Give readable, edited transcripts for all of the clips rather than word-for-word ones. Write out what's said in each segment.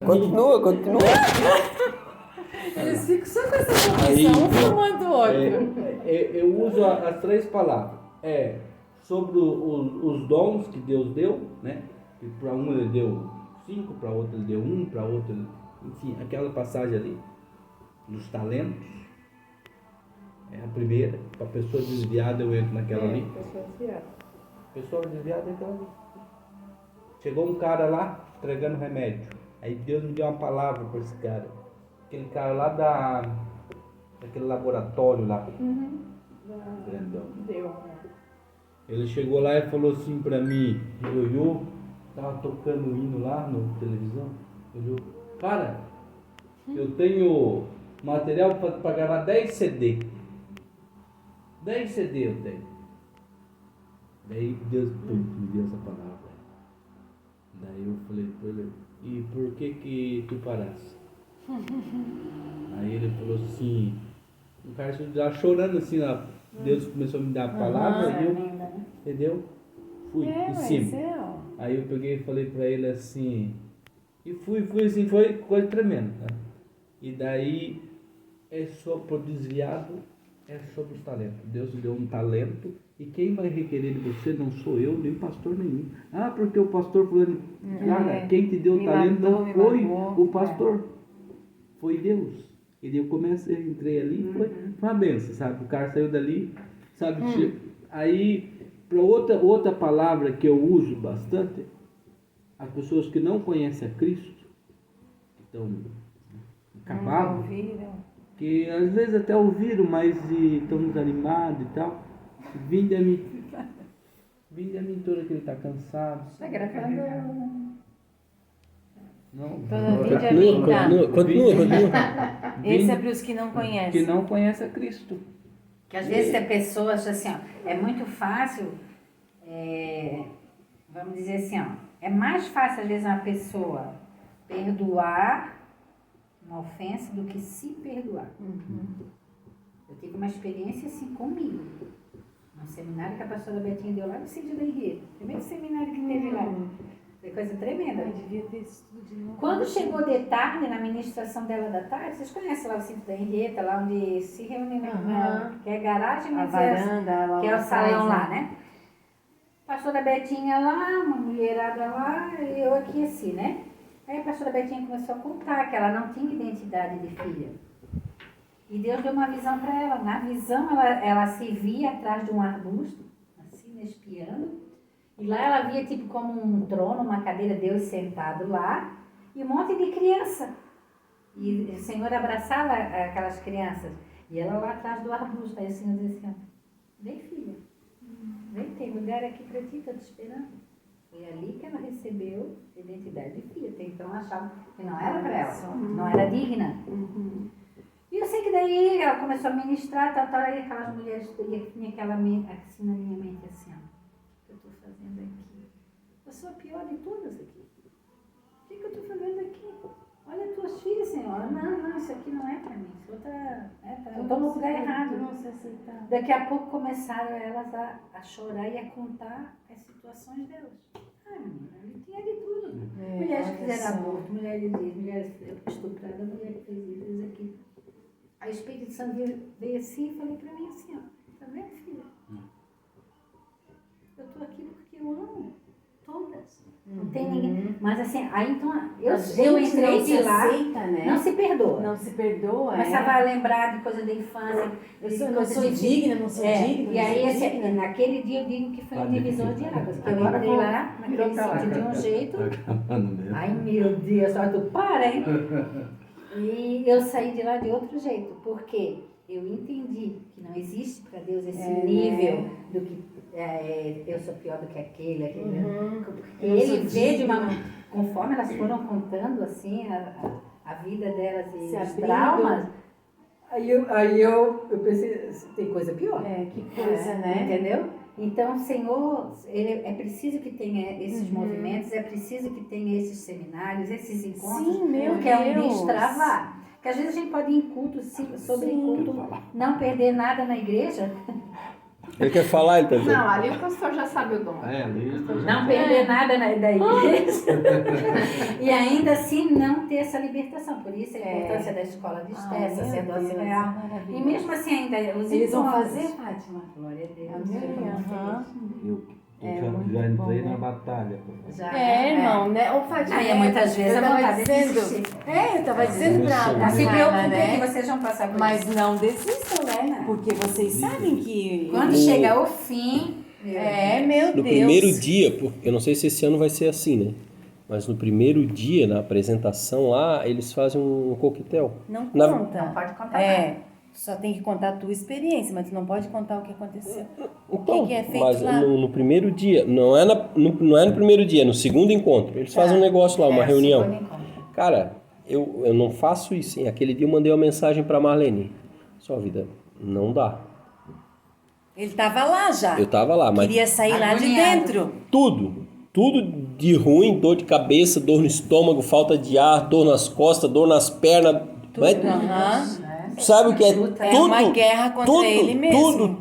Continua. Eles ficam só com essa confusão, um formando o outro. Eu uso as três palavras. Sobre os dons que Deus deu, né? Para um ele deu 5, para outro ele deu 1, para outro, enfim, aquela passagem ali dos talentos. É a primeira. Para a pessoa desviada eu entro naquela ali. Pessoa desviada é aquela ali. Chegou um cara lá entregando remédio. Aí Deus me deu uma palavra para esse cara. Aquele cara lá daquele laboratório lá. Grandão. Ele chegou lá e falou assim pra mim, olhou, tava tocando o hino lá na televisão, olhou, cara, eu tenho material para gravar 10 CD. 10 CD eu tenho. Daí Deus me deu essa palavra. Daí eu falei pra ele, e por que tu paraste? Aí ele falou assim, o cara já chorando assim, Deus começou a me dar a palavra e eu, entendeu? Fui em cima. Aí eu peguei e falei pra ele assim, e fui assim, foi coisa tremenda. Tá? E daí é sobre o desviado, é sobre os talentos. Deus deu um talento e quem vai requerer de você não sou eu, nem pastor nenhum. Ah, porque o pastor falando, cara, quem te deu o talento não foi o pastor, foi Deus. E eu entrei ali, foi uma benção, sabe? O cara saiu dali, sabe? Aí, para outra palavra que eu uso bastante, as pessoas que não conhecem a Cristo, que estão acabados, que às vezes até ouviram, mas estão desanimados e tal, vinde a mim toda que ele está cansado. Está gravando. Não, Continua. Esse é para os que não conhecem. Que não conhecem a Cristo. Que às vezes tem pessoas assim, ó, é muito fácil, vamos dizer assim, ó, é mais fácil às vezes uma pessoa perdoar uma ofensa do que se perdoar. Eu tive uma experiência assim comigo, num seminário que a pastora Betinha deu lá no sítio da Henrietta, primeiro seminário que teve lá. Foi coisa tremenda. Devia ter estudo de novo. Quando chegou de tarde, na ministração dela da tarde, vocês conhecem lá o sítio da Henrietta, lá onde se reúne, que é garagem, mas varanda, que é o salão lá, né? Pastora Betinha lá, uma mulherada lá, e eu aqui assim, né? Aí a pastora Betinha começou a contar que ela não tinha identidade de filha. E Deus deu uma visão para ela. Na visão, ela se via atrás de um arbusto, assim, espiando. E lá ela via tipo como um trono, uma cadeira, Deus sentado lá, e um monte de criança. E o Senhor abraçava aquelas crianças. E ela lá atrás do arbusto. Aí o Senhor dizia assim, vem filha, vem, tem lugar aqui para ti, estou te esperando. Foi ali que ela recebeu a identidade de filha. Até então ela achava que não era para ela, não era digna. E eu sei que daí ela começou a ministrar, e aquelas mulheres, tinha aquela assim na minha mente assim, ó. O que eu estou fazendo aqui? Eu sou a pior de todas aqui. O que eu estou fazendo aqui? Olha as tuas filhas, Senhor. Não, isso aqui não é para mim. Isso eu estou no lugar errado. Daqui a pouco começaram elas a chorar e a contar as situações delas. Menina, ele tinha de tudo. Mulheres que fizeram aborto, mulheres estupradas, mulher que fez isso, fez aquilo. Aí o Espírito Santo veio assim e falou para mim assim, ó, tá vendo, filha? Eu estou aqui porque eu amo todas. Não tem ninguém. Mas assim, aí então, eu entrei de lá, aceita, né? não se perdoa. Não se perdoa, começava a lembrar de coisa da infância. Eu não sou digna, não sou digna. E aí, naquele dia eu digo que foi um divisor de águas. Porque eu entrei lá, naquele sítio de um jeito. Ai, meu Deus, só tu para, hein? E eu saí de lá de outro jeito. Porque eu entendi que não existe para Deus esse nível do que eu sou pior do que aquele. Porque ele vê de uma... Conforme elas foram contando assim a vida delas e os traumas, aí eu pensei, tem coisa pior. Que coisa, né? Entendeu? Então, Senhor, é preciso que tenha esses movimentos, é preciso que tenha esses seminários, esses encontros, porque é um destravar. Porque às vezes a gente pode ir em culto, sobre culto, não perder nada na igreja. Ele quer falar, ele tá dizendo. Não, ali o pastor já sabe o dom. Não perder nada da igreja. E ainda assim não ter ter essa libertação. Por isso a importância da escola de Esté, sacerdócio Deus, real. maravilhoso. E mesmo assim ainda os Eles vão encontros. fazer, Fátima? Glória a Deus. Aham. Já entrei na batalha. Já, Irmão, né? Ô, Fátima, Aí, muitas vezes eu a tava vontade de dizendo. desistir. Eu tava dizendo pra Não se Fátima, preocupe né? que vocês vão passar por Mas isso. não desistam, né? Porque vocês sabem que. Quando chegar o fim, Meu No Deus. primeiro dia, eu não sei se esse ano vai ser assim, né? Mas no primeiro dia, na apresentação lá, eles fazem um coquetel. Não Na- conta. Não pode contar nada. Só tem que contar a tua experiência, mas tu não pode contar o que aconteceu. Então, que é feito mas lá? no primeiro dia, não é no primeiro dia, no segundo encontro. Eles fazem um negócio lá, uma reunião. segundo encontro. Cara, eu não faço isso, hein? Aquele dia eu mandei uma mensagem pra Marlene. Só vida, não dá. Ele tava lá já. Eu tava lá, mas Queria sair lá de Agoniado. dentro. tudo de ruim, dor de cabeça, dor no estômago, falta de ar, dor nas costas, dor nas pernas. Mas, Aham. sabe o que é? É Tudo, uma guerra contra ele mesmo.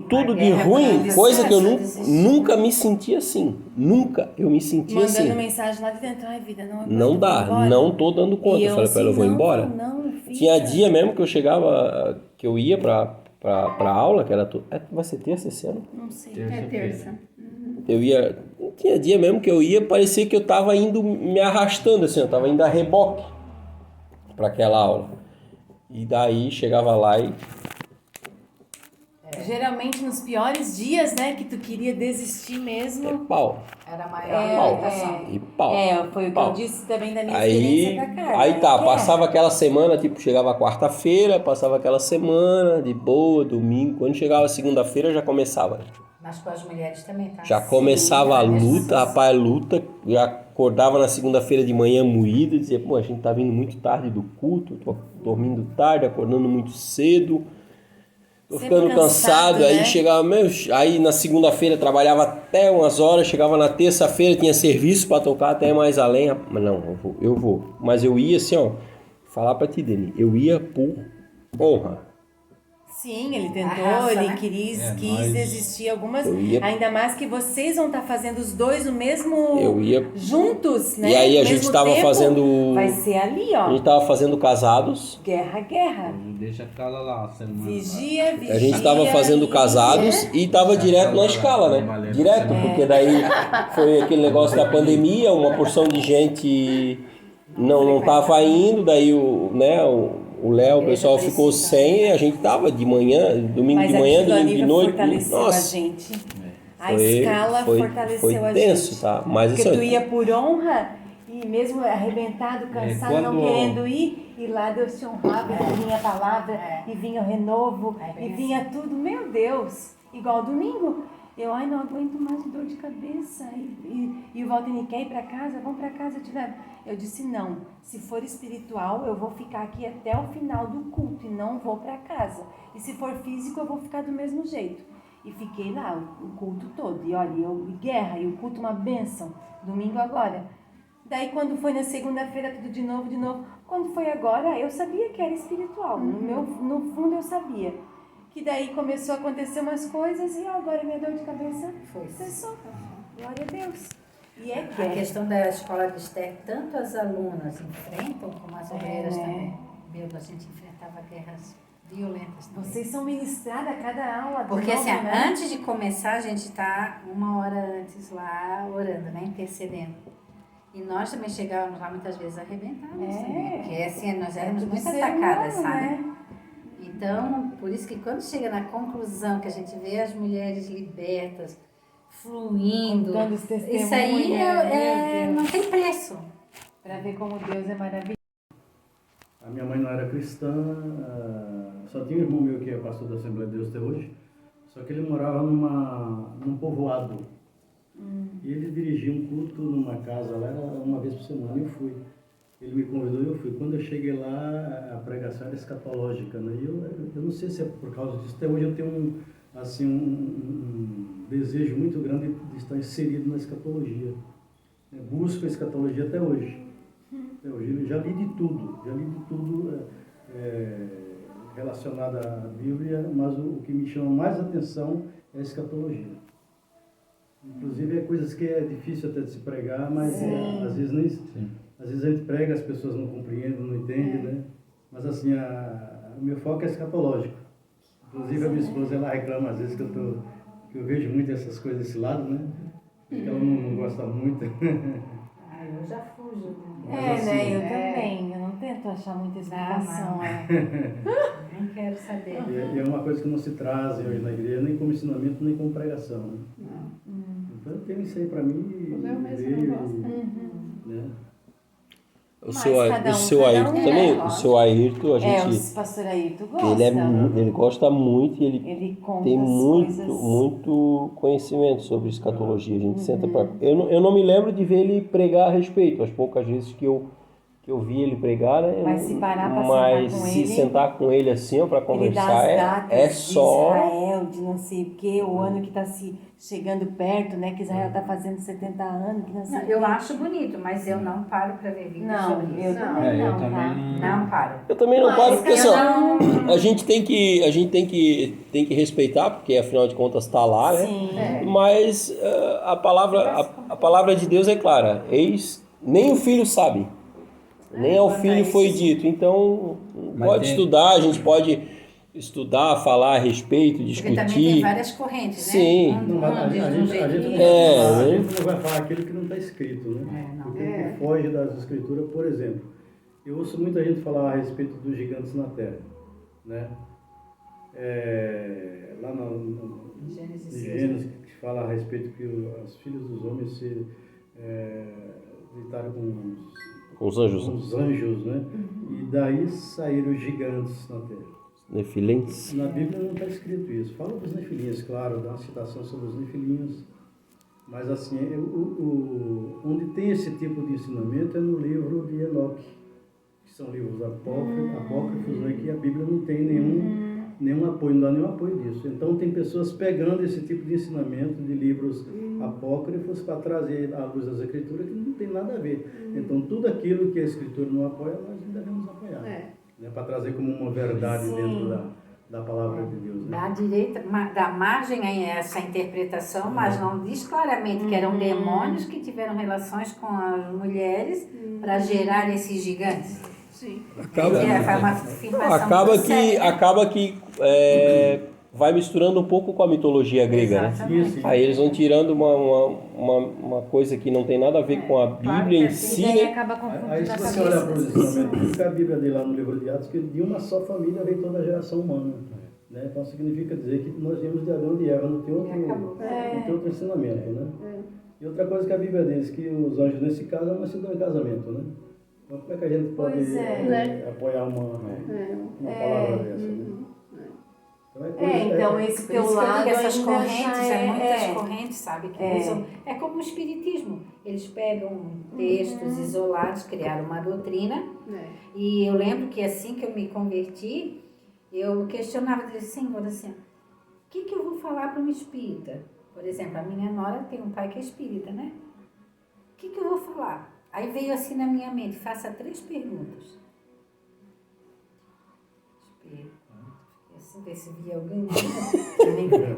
Tudo de guerra ruim, contra coisa que eu descanso, nunca me senti assim. Nunca eu me senti Mandando assim. mensagem lá de dentro. Ai, vida, não aguento, Não vou dá, embora. não tô dando conta. E Eu falei pra ela, eu vou assim, embora. Não, fica. Tinha dia mesmo que eu chegava, que eu ia pra aula, que era vai ser terça esse ano? Não sei. É terça. Eu ia, tinha dia mesmo que eu ia, parecia que eu tava indo me arrastando assim, eu tava indo a reboque pra aquela aula. E daí chegava lá e Geralmente nos piores dias, né, que tu queria desistir mesmo. pau. Era a maior libertação. E pau. Foi o que pau. eu disse também da minha Aí, experiência da Carla. aí tá, Que passava aquela semana, tipo, chegava quarta-feira, passava aquela semana de boa, domingo. Quando chegava segunda-feira já começava. Mas com as mulheres também, tá? Já começava a luta, rapaz, luta. Já acordava na segunda-feira de manhã moído e dizia, pô, a gente tá vindo muito tarde do culto, tô dormindo tarde, acordando muito cedo. Tô Sempre ficando cansado, né? aí chegava, aí na segunda-feira trabalhava até umas horas, chegava na terça-feira, tinha serviço para tocar até mais além. Mas não, eu vou. Mas eu ia assim, ó, falar para ti, Deni, eu ia por honra. Sim, ele tentou, raça, ele né? quis desistir algumas. Eu ia- Ainda mais que vocês vão estar fazendo os dois o mesmo. Eu ia- Juntos, né? E aí a Ao gente mesmo tava tempo. fazendo- Vai ser ali, ó. A gente tava fazendo casados, Guerra. Deixa a Carla lá, a semana. Vigia. a gente tava fazendo casados e tava direto na escala, né? Direto, porque daí foi aquele negócio da pandemia, uma porção de gente não tava indo, daí o Léo, o pessoal ficou sem, e a gente tava de manhã, domingo Mas de manhã, aquilo domingo ali de noite. fortaleceu a Nossa, gente. A foi- escala foi fortaleceu a tenso, gente. tá? Mas Porque isso tu ia por honra e mesmo arrebentado, cansado, quando- não querendo ir, e lá Deus te honrava, e vinha a palavra, e vinha o renovo, e vinha tudo. Meu Deus! Igual domingo. Eu, não aguento mais de dor de cabeça. E o Valtini quer ir para casa, vamos para casa, eu te levo. Eu disse, não, se for espiritual, eu vou ficar aqui até o final do culto e não vou para casa. E se for físico, eu vou ficar do mesmo jeito. E fiquei lá o culto todo. E olha, guerra, e o culto uma bênção. Domingo agora. Daí quando foi na segunda-feira, tudo de novo. Quando foi agora, eu sabia que era espiritual. No fundo eu sabia. Que daí começou a acontecer umas coisas e agora minha dor de cabeça cessou. Glória a Deus. E é A guerra. questão da escola de Esther, tanto as alunas enfrentam como as obreiras também. Meu, a gente enfrentava guerras violentas também. Vocês são ministradas a cada aula. Porque novo, assim, né? antes de começar, a gente está uma hora antes lá orando, né? Intercedendo. E nós também chegávamos lá muitas vezes arrebentadas também. Porque assim, nós éramos muito ser atacadas, humano, sabe? né? Então, por isso que quando chega na conclusão, que a gente vê as mulheres libertas, fluindo, Contando os testemunhos, isso aí meu Deus. não tem preço. Para ver como Deus é maravilhoso. A minha mãe não era cristã, só tinha um irmão meu que é pastor da Assembleia de Deus até hoje, só que ele morava num povoado. E ele dirigia um culto numa casa lá, era uma vez por semana, e eu fui. Ele me convidou e eu fui. Quando eu cheguei lá, a pregação era escatológica, né? E eu não sei se é por causa disso, até hoje eu tenho um desejo muito grande de estar inserido na escatologia. Busco a escatologia até hoje. Eu já li de tudo relacionado à Bíblia, mas o que me chama mais atenção é a escatologia. Inclusive é coisas que é difícil até de se pregar, mas às vezes Às vezes a gente prega, as pessoas não compreendem, não entendem, né? Mas assim, o meu foco é escatológico. Inclusive a minha esposa, ela reclama às vezes que eu vejo muito essas coisas desse lado, né? Porque ela não gosta muito. Eu já fujo. Né? Eu também. Eu não tento achar muita explicação. Não quero saber. E é uma coisa que não se traz hoje na igreja, nem como ensinamento, nem como pregação, né? Então eu tenho isso aí para mim e Eu mesmo não gosto. né? O Mas seu, cada um, o seu cada Ayrton um, também, né? o seu Ayrton, a O gente, pastor Ayrton gosta. ele gosta muito e ele Ele conta tem as muito, coisas. muito conhecimento sobre escatologia. A gente senta para. Eu não me lembro de ver ele pregar a respeito. As poucas vezes que eu vi ele pregar, né? Mas se parar pra mas sentar com se ele, sentar com ele assim, para Ele dá conversar, as datas é de só. Israel, de não sei o que, o ano que está se chegando perto, né? Que Israel está fazendo 70 anos, que não sei o quê. Eu acho bonito, mas eu não paro para ver vídeo Não, sobre eu isso. também não, tá? Não paro. Eu também não paro, porque assim, não... a gente tem que respeitar, porque afinal de contas está lá, né? Sim. Mas a palavra de Deus é clara. Nem o filho sabe, nem ao filho foi dito. Então, pode estudar, a gente pode estudar, falar a respeito, Porque discutir. também tem várias correntes, né? Sim. Não, mas a diz de um gente jeitinho. não vai falar aquilo que não está escrito, né? não. Porque que foge das escrituras, por exemplo, eu ouço muita gente falar a respeito dos gigantes na Terra, né? Lá no Gênesis, que fala a respeito que os filhos dos homens se deitaram com Os anjos, os anjos, né? E daí saíram os gigantes na Terra. nefilins. Na Bíblia não está escrito isso. Fala dos nefilinhos, claro, dá uma citação sobre os nefilinhos. Mas assim, onde tem esse tipo de ensinamento é no livro de Enoque, que são livros apócrifos, né, que a Bíblia não tem nenhum apoio, não dá nenhum apoio disso. Então tem pessoas pegando esse tipo de ensinamento de livros apócrifos para trazer à luz das Escrituras que não tem nada a ver. Então tudo aquilo que a Escritura não apoia, nós não devemos apoiar. Né, para trazer como uma verdade dentro da palavra de Deus. Né? Dá margem a essa interpretação, mas não diz claramente que eram demônios que tiveram relações com as mulheres para gerar esses gigantes. Sim. Acaba que vai misturando um pouco com a mitologia grega, né? Isso. Aí eles vão tirando uma coisa que não tem nada a ver com a Bíblia em si, E daí né? acaba confundindo Aí a se você cabeça olhar para das os ensinamentos pessoas. bíblicos, a Bíblia diz lá no livro de Atos que de uma só família veio toda a geração humana. Né? Então significa dizer que nós viemos de Adão e de Eva, não tem outro ensinamento. Né? E outra coisa que a Bíblia diz, que os anjos nesse caso não se dão em casamento. Né? Então como é que a gente pode apoiar uma palavra dessa? Né? Então esse Por teu isso que eu lado digo, essas ainda correntes, já muitas correntes, sabe, que usam. É como o espiritismo. Eles pegam textos isolados, criaram uma doutrina. E eu lembro que assim que eu me converti, eu questionava, dizia, Senhor, assim, o que eu vou falar para um espírita? Por exemplo, a minha nora tem um pai que é espírita, né? O que eu vou falar? Aí veio assim na minha mente, faça 3 perguntas. Assim, ver se via alguém.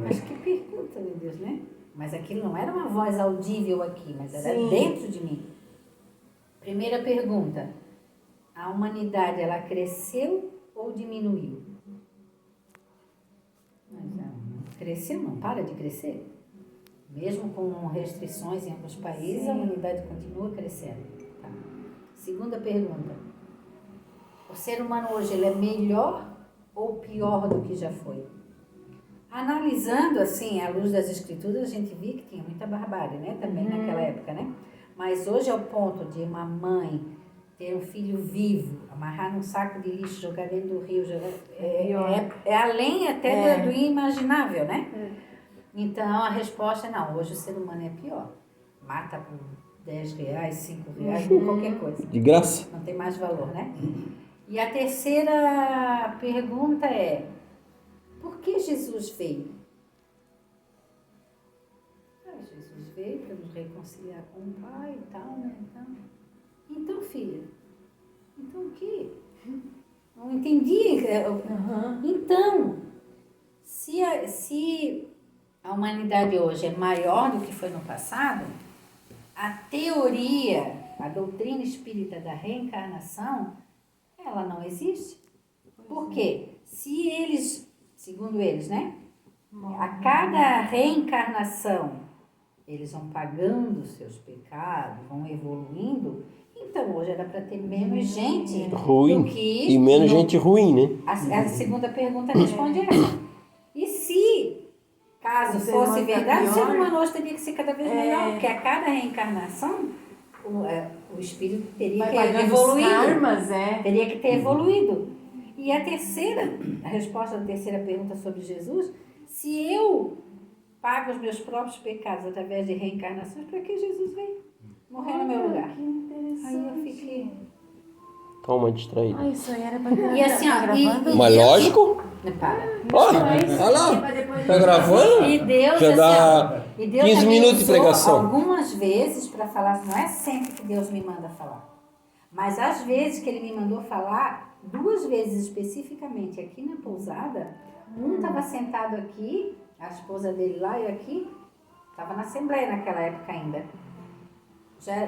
Mas que pergunta, meu Deus, né? Mas aquilo não era uma voz audível aqui, mas era dentro de mim. Primeira pergunta. A humanidade, ela cresceu ou diminuiu? Cresceu, não para de crescer. Mesmo com restrições em alguns países, a humanidade continua crescendo. Tá. Segunda pergunta. O ser humano hoje, ele é melhor ou pior do que já foi? Analisando assim, à luz das escrituras, a gente viu que tinha muita barbárie, né? Também naquela época, né? Mas hoje é o ponto de uma mãe ter um filho vivo, amarrar num saco de lixo, jogar dentro do rio, é além até do imaginável, né? Então a resposta é não, hoje o ser humano é pior. Mata por R$10, R$5, por qualquer coisa. De graça. Não tem mais valor, né? E a terceira pergunta é, por que Jesus veio? Jesus veio para nos reconciliar com o Pai e tal, né? Então, filha, então o quê? Não entendi. Então, se a humanidade hoje é maior do que foi no passado, a teoria a doutrina espírita da reencarnação, ela não existe. Por quê? Se eles, segundo eles, né? A cada reencarnação, eles vão pagando os seus pecados, vão evoluindo. Então, hoje era para ter menos gente Ruim. do que... E menos gente ruim, né? A segunda pergunta responde essa. E se, caso fosse verdade, o ser humano hoje teria que ser cada vez melhor, porque a cada reencarnação, o espírito teria que ter evoluído. Karmas, Teria que ter evoluído. E a resposta da terceira pergunta sobre Jesus, se eu pago os meus próprios pecados através de reencarnações, para que Jesus veio morrer no meu lugar? Que interessante. Aí eu fiquei... Toma, distraída. Ai, isso aí era pra gravar. E assim, ó, gravando? Mas lógico. Para. Olha lá. Tá gravando? E Deus, Já assim, dá ó, e Deus 15 já me minutos de usou pregação. algumas vezes para falar, não é sempre que Deus me manda falar. Mas às vezes que ele me mandou falar, 2 vezes especificamente aqui na pousada, um estava sentado aqui, a esposa dele lá e eu aqui, estava na Assembleia naquela época ainda.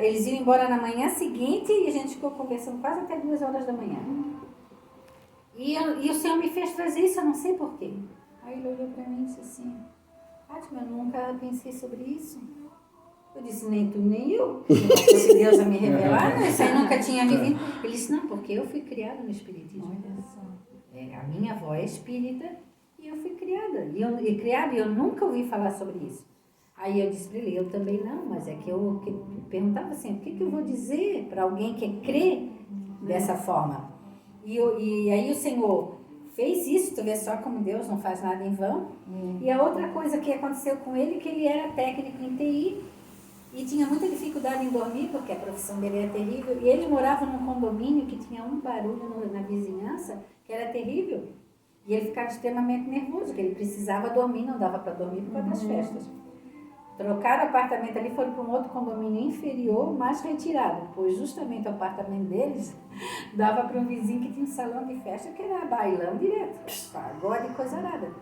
Eles iam embora na manhã seguinte e a gente ficou conversando quase até 2 horas da manhã. E o Senhor me fez trazer isso, eu não sei porquê. Aí ele olhou para mim e disse assim, Fátima, eu nunca pensei sobre isso. Eu disse, nem tu, nem eu. Se Deus a me revelar, isso aí nunca tinha me vindo. Ele disse, não, porque eu fui criada no Espiritismo. A minha avó é espírita e eu fui criada. E eu nunca ouvi falar sobre isso. Aí eu disse para ele, eu também não, mas é que eu perguntava assim, o que eu vou dizer para alguém que crê dessa forma? E aí o Senhor fez isso, tu vê só como Deus não faz nada em vão. E a outra coisa que aconteceu com ele, que ele era técnico em TI e tinha muita dificuldade em dormir, porque a profissão dele era terrível, e ele morava num condomínio que tinha um barulho na vizinhança, que era terrível. E ele ficava extremamente nervoso, porque ele precisava dormir, não dava para dormir por causa das festas. Trocaram o apartamento ali, foram para um outro condomínio inferior, mais retirado, pois justamente o apartamento deles dava para um vizinho que tinha um salão de festa que era bailão direto, pagode e coisa nada.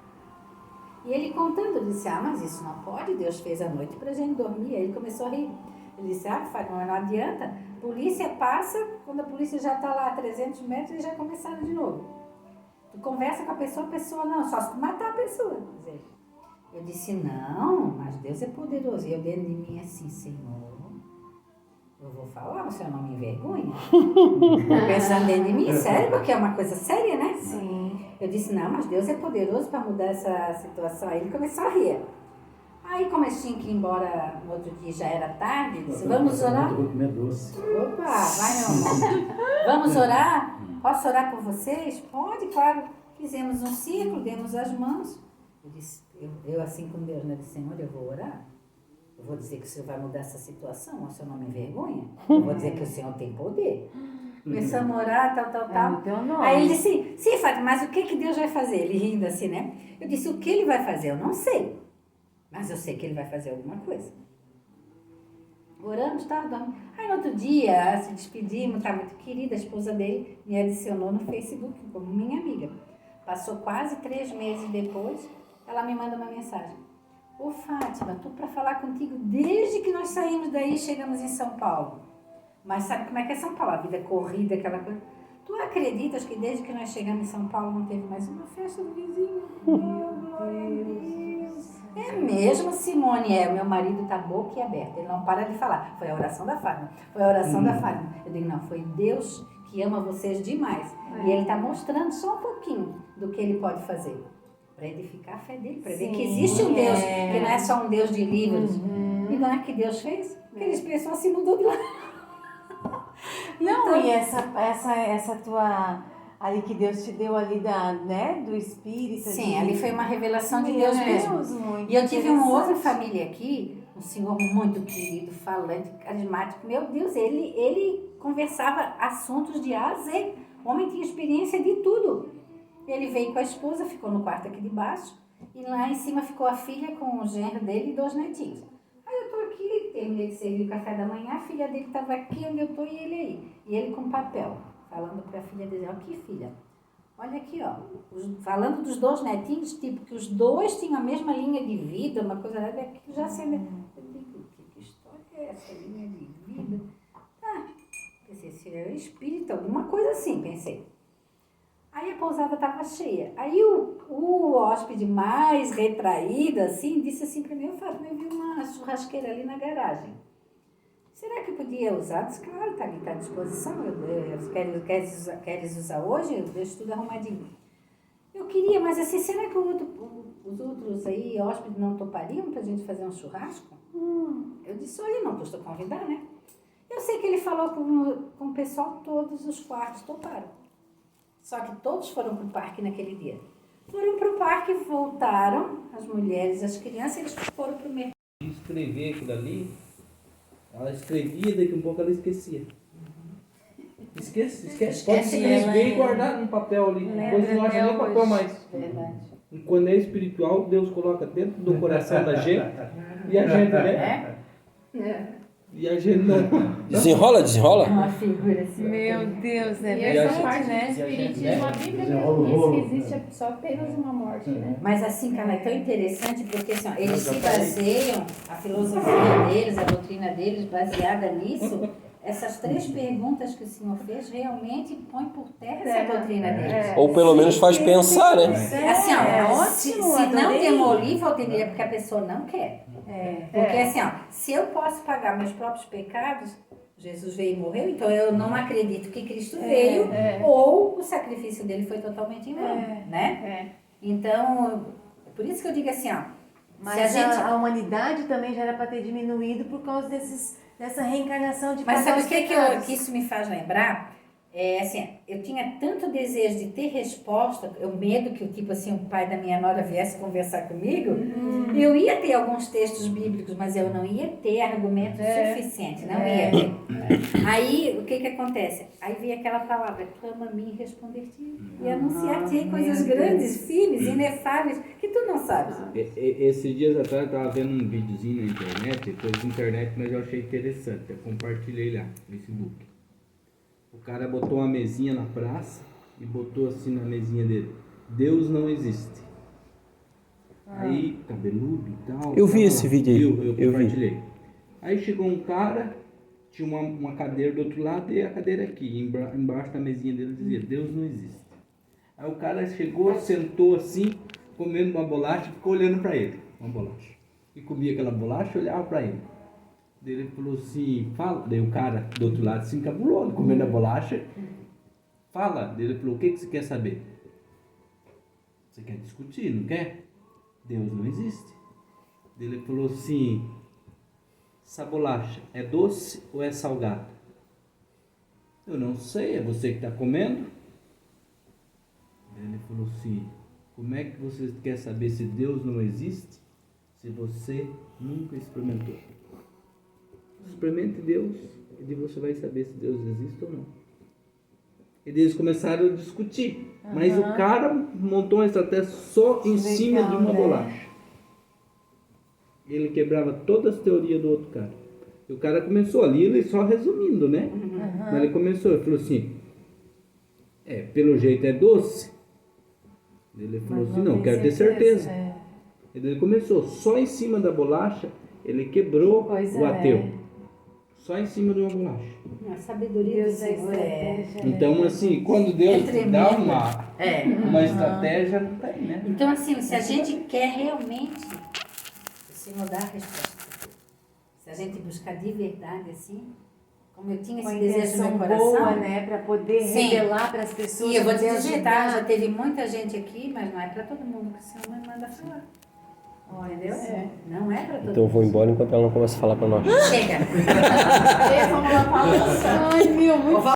E ele contando, disse, mas isso não pode, Deus fez a noite para a gente dormir. Aí ele começou a rir. Ele disse, Fátima, não adianta, polícia passa, quando a polícia já está lá a 300 metros, eles já começaram de novo. Tu conversa com a pessoa não, só se tu matar a pessoa. Eu disse, não, mas Deus é poderoso. E eu dentro de mim assim, Senhor, eu vou falar, o Senhor não me envergonha? Pensando dentro de mim, sério, porque é uma coisa séria, né? Sim. Eu disse, não, mas Deus é poderoso para mudar essa situação. Aí ele começou a rir. Aí, como eu tinha que ir embora no outro dia, já era tarde, disse, vamos orar? Eu vou comer doce. Opa, vai meu amor. Vamos orar? Posso orar por vocês? Pode, claro. Fizemos um círculo, demos as mãos. Eu disse, eu assim com Deus, né? Eu disse, Senhor, eu vou orar. Eu vou dizer que o Senhor vai mudar essa situação, o Senhor não me envergonha. Eu vou dizer que o Senhor tem poder. Começamos a orar, tal. Aí ele disse, sim, Fátima, mas o que Deus vai fazer? Ele rindo assim, né? Eu disse, o que ele vai fazer? Eu não sei. Mas eu sei que ele vai fazer alguma coisa. Oramos, dormindo. Aí no outro dia, se despedimos, tá muito querida, a esposa dele me adicionou no Facebook como minha amiga. Passou quase 3 meses depois, ela me manda uma mensagem. Ô Fátima, tô para falar contigo desde que nós saímos daí e chegamos em São Paulo. Mas sabe como é que é São Paulo? A vida corrida, aquela coisa. Tu acreditas que desde que nós chegamos em São Paulo não teve mais uma festa do vizinho? Meu Deus! É mesmo, Simone, o meu marido tá boquiaberto, ele não para de falar. Foi a oração da Fátima, foi a oração da Fátima. Eu digo, não, foi Deus que ama vocês demais. E ele tá mostrando só um pouquinho do que ele pode fazer. Para edificar a fé dele, para ver que existe um Deus, que não é só um Deus de livros. E não é que Deus fez? Aqueles pessoas se mudou de lá. Não, então, e essa tua... Ali que Deus te deu ali do Espírito. Sim, ali foi uma revelação de Deus mesmo. E eu tive uma outra família aqui, um senhor muito querido, falante, carismático. Meu Deus, ele conversava assuntos de A a Z. O homem tinha experiência de tudo. Ele veio com a esposa, ficou no quarto aqui de baixo. E lá em cima ficou a filha com o genro dele e 2 netinhos. Aí eu tô aqui, terminei de servir o café da manhã, a filha dele estava aqui onde eu tô e ele aí. E ele com papel. Falando para a filha dele, aqui filha, olha aqui, ó, falando dos 2 netinhos, tipo, que os 2 tinham a mesma linha de vida, uma coisa daqui já sendo. Eu digo, que história é essa linha de vida? que é espírita, alguma coisa assim, pensei. Aí a pousada estava cheia. Aí o hóspede mais retraído, assim, disse assim para mim, eu vi uma churrasqueira ali na garagem. Será que eu podia usar? Disse, claro, está ali, está à disposição. Queres usar hoje? Eu deixo tudo arrumadinho. Eu queria, mas assim, será que os outros aí, hóspedes, não topariam para a gente fazer um churrasco? Eu disse, olha, não custa convidar, né? Eu sei que ele falou com o pessoal, todos os quartos toparam. Só que todos foram para o parque naquele dia. Foram para o parque, voltaram, as mulheres, as crianças, eles foram para o mercado. Escrever aquilo ali, ela escrevia, daqui um pouco ela esquecia. Esquece. Pode escrever e guardar num papel ali. Depois não acha nem papel mais. Verdade. E quando é espiritual, Deus coloca dentro do coração da gente e a gente, né? E a gente não. Desenrola. Uma figura assim. Meu Deus, é E essa verdade, parte do né? espiritismo, a Bíblia Desenrola o diz rolo. que existe só apenas uma morte, né? Mas assim, cara, é tão interessante porque assim, ó, eles se baseiam, a filosofia deles, a doutrina deles, baseada nisso, essas 3 perguntas que o senhor fez realmente põem por terra essa doutrina deles. Ou pelo menos faz pensar, né? Assim, ó, É se ótimo, não adorei. demolir, Valtenir, é porque a pessoa não quer. Porque assim, ó, se eu posso pagar meus próprios pecados, Jesus veio e morreu, então eu não acredito que Cristo veio, ou o sacrifício dele foi totalmente em vão, né? Então, por isso que eu digo assim, ó, Mas se a gente... a humanidade também já era para ter diminuído por causa dessa reencarnação de Mas pagar sabe os o que pecados. que isso me faz lembrar? É assim, eu tinha tanto desejo de ter resposta, o medo que tipo assim, o pai da minha nora viesse conversar comigo, eu ia ter alguns textos bíblicos, mas eu não ia ter argumento suficiente, não ia ter. Aí, o que acontece? Aí veio aquela palavra, clama a mim e responder-te. E anunciar-te coisas grandes, firmes, inefáveis, que tu não sabes. Esses dias atrás eu estava vendo um videozinho na internet, coisa de internet, mas eu achei interessante. Eu compartilhei lá no Facebook. O cara botou uma mesinha na praça e botou assim na mesinha dele: Deus não existe. Aí, cabeludo e tal. Eu vi esse vídeo aí. Eu Eu vi. compartilhei. Aí chegou um cara, tinha uma cadeira do outro lado e a cadeira aqui. Embaixo da mesinha dele dizia: Deus não existe. Aí o cara chegou, sentou assim, comendo uma bolacha e ficou olhando para ele. Uma bolacha. E comia aquela bolacha e olhava para ele. Daí ele falou assim, fala. Daí o cara do outro lado se encabulou, comendo a bolacha. Fala. Daí ele falou, o que você quer saber? Você quer discutir, não quer? Deus não existe. Daí ele falou assim, essa bolacha é doce ou é salgada? Eu não sei, é você que está comendo. Daí ele falou assim, como é que você quer saber se Deus não existe se você nunca experimentou? Experimente Deus e daí você vai saber se Deus existe ou não. E daí eles começaram a discutir. Mas o cara montou uma estratégia só em cima de uma bolacha. Ele quebrava todas as teorias do outro cara. E o cara começou ali, ele só resumindo, né? Mas ele começou, ele falou assim, pelo jeito é doce. Ele falou assim, não, quero ter certeza. E daí ele começou, só em cima da bolacha, ele quebrou o ateu. Só em cima de uma bolacha. A sabedoria do Senhor Então, assim, quando Deus te dá uma uma estratégia, não tem, né? Então, assim, se a gente quer realmente, o Senhor dá a resposta. Se a gente buscar de verdade, assim, como eu tinha esse desejo no meu coração. Boa, né? Para poder revelar para as pessoas. E eu vou te poder dizer, tá? ajudar. Já teve muita gente aqui, mas não é para todo mundo que o Senhor me manda falar. Entendeu? Não é para todo mundo. Então eu vou embora enquanto ela não começa a falar pra nós. Chega! Vamos lá, Paulo. Ai, meu, muito